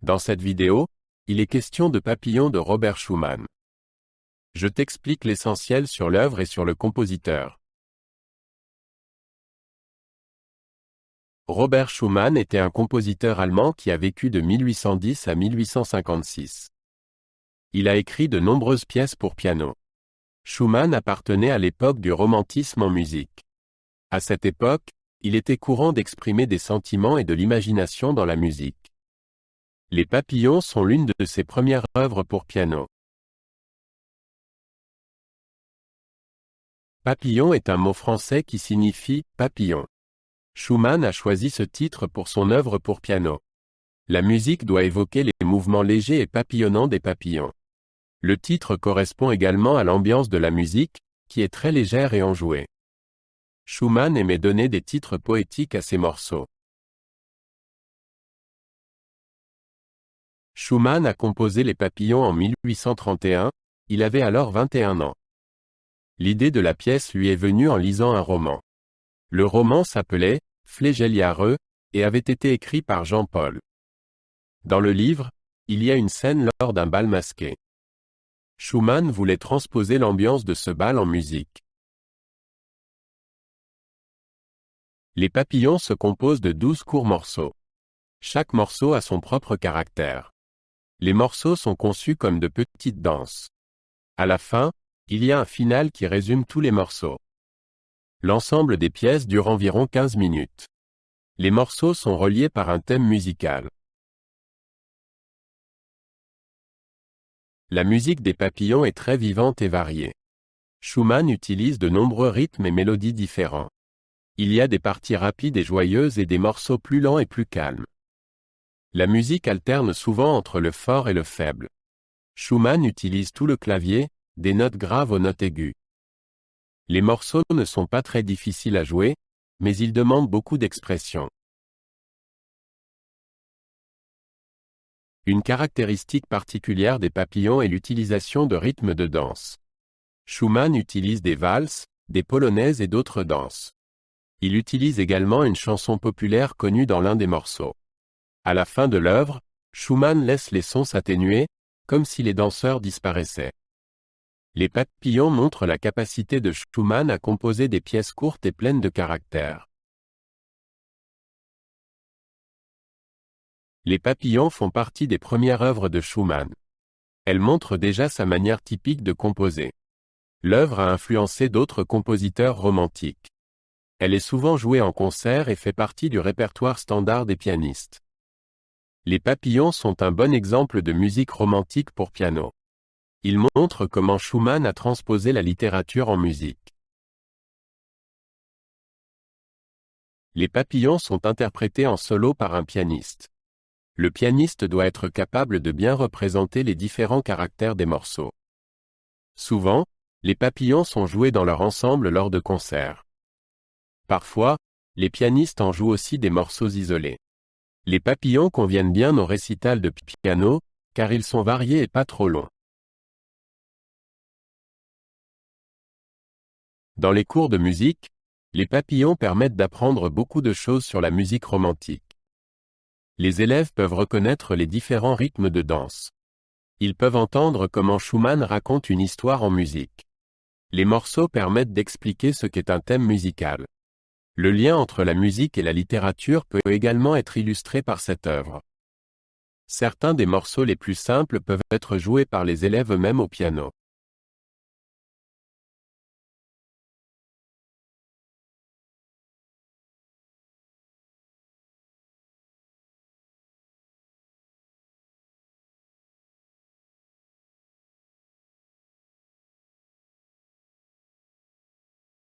Dans cette vidéo, il est question de Papillon de Robert Schumann. Je t'explique l'essentiel sur l'œuvre et sur le compositeur. Robert Schumann était un compositeur allemand qui a vécu de 1810 à 1856. Il a écrit de nombreuses pièces pour piano. Schumann appartenait à l'époque du romantisme en musique. À cette époque, il était courant d'exprimer des sentiments et de l'imagination dans la musique. Les Papillons sont l'une de ses premières œuvres pour piano. Papillon est un mot français qui signifie « papillon ». Schumann a choisi ce titre pour son œuvre pour piano. La musique doit évoquer les mouvements légers et papillonnants des papillons. Le titre correspond également à l'ambiance de la musique, qui est très légère et enjouée. Schumann aimait donner des titres poétiques à ses morceaux. Schumann a composé les Papillons en 1831, il avait alors 21 ans. L'idée de la pièce lui est venue en lisant un roman. Le roman s'appelait « Flegeliare » et avait été écrit par Jean Paul. Dans le livre, il y a une scène lors d'un bal masqué. Schumann voulait transposer l'ambiance de ce bal en musique. Les Papillons se composent de 12 courts morceaux. Chaque morceau a son propre caractère. Les morceaux sont conçus comme de petites danses. À la fin, il y a un final qui résume tous les morceaux. L'ensemble des pièces dure environ 15 minutes. Les morceaux sont reliés par un thème musical. La musique des Papillons est très vivante et variée. Schumann utilise de nombreux rythmes et mélodies différents. Il y a des parties rapides et joyeuses et des morceaux plus lents et plus calmes. La musique alterne souvent entre le fort et le faible. Schumann utilise tout le clavier, des notes graves aux notes aiguës. Les morceaux ne sont pas très difficiles à jouer, mais ils demandent beaucoup d'expression. Une caractéristique particulière des Papillons est l'utilisation de rythmes de danse. Schumann utilise des valses, des polonaises et d'autres danses. Il utilise également une chanson populaire connue dans l'un des morceaux. À la fin de l'œuvre, Schumann laisse les sons s'atténuer, comme si les danseurs disparaissaient. Les Papillons montrent la capacité de Schumann à composer des pièces courtes et pleines de caractère. Les Papillons font partie des premières œuvres de Schumann. Elles montrent déjà sa manière typique de composer. L'œuvre a influencé d'autres compositeurs romantiques. Elle est souvent jouée en concert et fait partie du répertoire standard des pianistes. Les Papillons sont un bon exemple de musique romantique pour piano. Ils montrent comment Schumann a transposé la littérature en musique. Les Papillons sont interprétés en solo par un pianiste. Le pianiste doit être capable de bien représenter les différents caractères des morceaux. Souvent, les Papillons sont joués dans leur ensemble lors de concerts. Parfois, les pianistes en jouent aussi des morceaux isolés. Les Papillons conviennent bien au récital de piano, car ils sont variés et pas trop longs. Dans les cours de musique, les Papillons permettent d'apprendre beaucoup de choses sur la musique romantique. Les élèves peuvent reconnaître les différents rythmes de danse. Ils peuvent entendre comment Schumann raconte une histoire en musique. Les morceaux permettent d'expliquer ce qu'est un thème musical. Le lien entre la musique et la littérature peut également être illustré par cette œuvre. Certains des morceaux les plus simples peuvent être joués par les élèves eux-mêmes au piano.